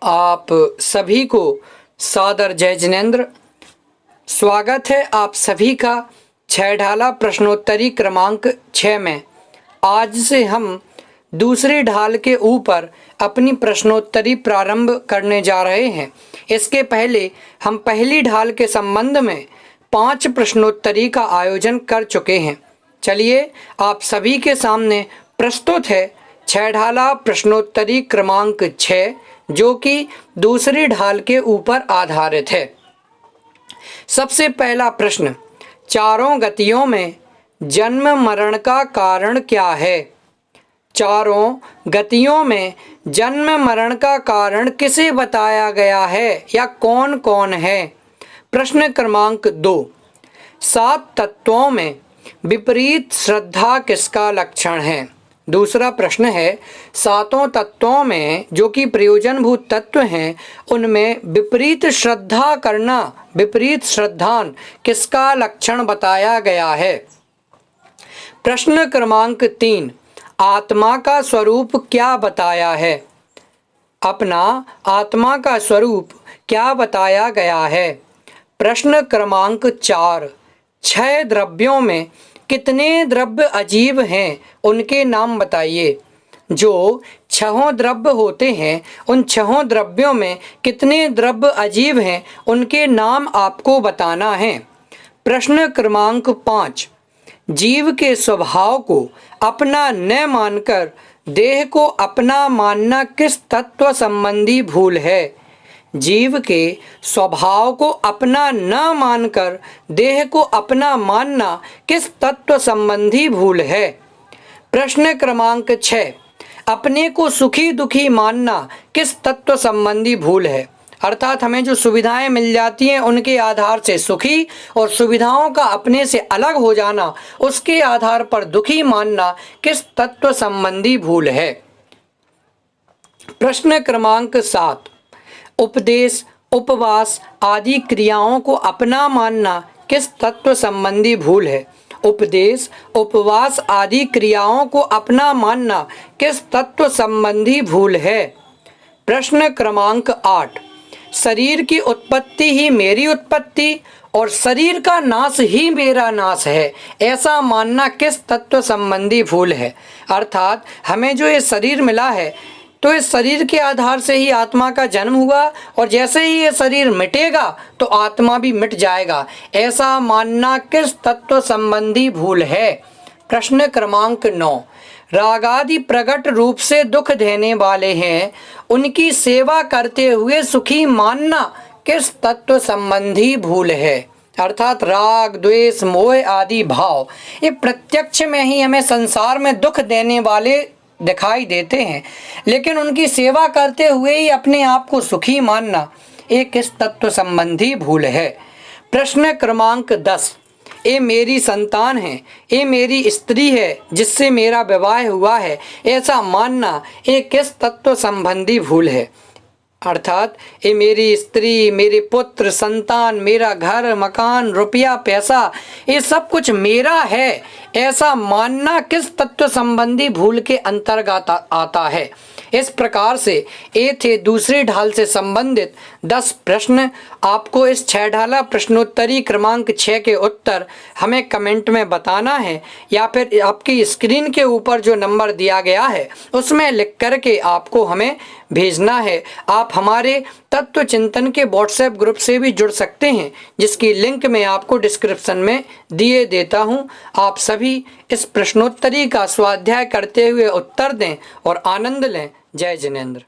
आप सभी को सादर जय जिनेंद्र। स्वागत है आप सभी का छह ढाला प्रश्नोत्तरी क्रमांक 6 में। आज से हम दूसरी ढाल के ऊपर अपनी प्रश्नोत्तरी प्रारंभ करने जा रहे हैं। इसके पहले हम पहली ढाल के संबंध में 5 प्रश्नोत्तरी का आयोजन कर चुके हैं। चलिए आप सभी के सामने प्रस्तुत है छह ढाला प्रश्नोत्तरी क्रमांक 6, जो कि दूसरी ढाल के ऊपर आधारित है। सबसे पहला प्रश्न, चारों गतियों में जन्म मरण का कारण क्या है? चारों गतियों में जन्म मरण का कारण किसे बताया गया है या कौन कौन है? प्रश्न क्रमांक 2, 7 तत्वों में विपरीत श्रद्धा किसका लक्षण है? दूसरा प्रश्न है, सातों तत्वों में जो कि प्रयोजनभूत तत्व हैं, उनमें विपरीत श्रद्धा करना, विपरीत श्रद्धान किसका लक्षण बताया गया है? प्रश्न क्रमांक 3, आत्मा का स्वरूप क्या बताया है? अपना आत्मा का स्वरूप क्या बताया गया है? प्रश्न क्रमांक 4, 6 द्रव्यों में कितने द्रव्य अजीब हैं, उनके नाम बताइए। जो 6 द्रव्य होते हैं, उन 6 द्रव्यों में कितने द्रव्य अजीब हैं, उनके नाम आपको बताना है। प्रश्न क्रमांक 5, जीव के स्वभाव को अपना न मानकर देह को अपना मानना किस तत्व संबंधी भूल है? जीव के स्वभाव को अपना न मानकर देह को अपना मानना किस तत्व संबंधी भूल है? प्रश्न क्रमांक 6, अपने को सुखी दुखी मानना किस तत्व संबंधी भूल है? अर्थात हमें जो सुविधाएं मिल जाती हैं उनके आधार से सुखी और सुविधाओं का अपने से अलग हो जाना, उसके आधार पर दुखी मानना किस तत्व संबंधी भूल है? प्रश्न क्रमांक 7, उपदेश उपवास आदि क्रियाओं को अपना मानना किस तत्व संबंधी भूल है? उपदेश उपवास आदि क्रियाओं को अपना मानना किस तत्व संबंधी भूल है? प्रश्न क्रमांक 8, शरीर की उत्पत्ति ही मेरी उत्पत्ति और शरीर का नाश ही मेरा नाश है, ऐसा मानना किस तत्व संबंधी भूल है? अर्थात हमें जो ये शरीर मिला है, तो इस शरीर के आधार से ही आत्मा का जन्म हुआ और जैसे ही ये शरीर मिटेगा तो आत्मा भी मिट जाएगा, ऐसा मानना किस तत्व संबंधी भूल है? प्रश्न क्रमांक 9, रागादि प्रकट रूप से दुख देने वाले हैं, उनकी सेवा करते हुए सुखी मानना किस तत्व संबंधी भूल है? अर्थात राग द्वेष मोह आदि भाव ये प्रत्यक्ष में ही हमें संसार में दुख देने वाले दिखाई देते हैं, लेकिन उनकी सेवा करते हुए ही अपने आप को सुखी मानना ये किस तत्व संबंधी भूल है? प्रश्न क्रमांक 10, ये मेरी संतान है, ये मेरी स्त्री है जिससे मेरा विवाह हुआ है, ऐसा मानना ये किस तत्व संबंधी भूल है? अर्थात ये मेरी स्त्री, मेरे पुत्र, संतान, मेरा घर मकान रुपया पैसा ये सब कुछ मेरा है, ऐसा मानना किस तत्व संबंधी भूल के अंतर्गत आता है? इस प्रकार से ये थे दूसरी ढाल से संबंधित 10 प्रश्न। आपको इस 6 ढाला प्रश्नोत्तरी क्रमांक 6 के उत्तर हमें कमेंट में बताना है या फिर आपकी स्क्रीन के ऊपर जो नंबर दिया गया है उसमें लिख करके आपको हमें भेजना है। आप हमारे तत्व चिंतन के व्हाट्सएप ग्रुप से भी जुड़ सकते हैं, जिसकी लिंक मैं आपको डिस्क्रिप्शन में दिए देता हूं। आप सभी इस प्रश्नोत्तरी का स्वाध्याय करते हुए उत्तर दें और आनंद लें। जय जिनेंद्र।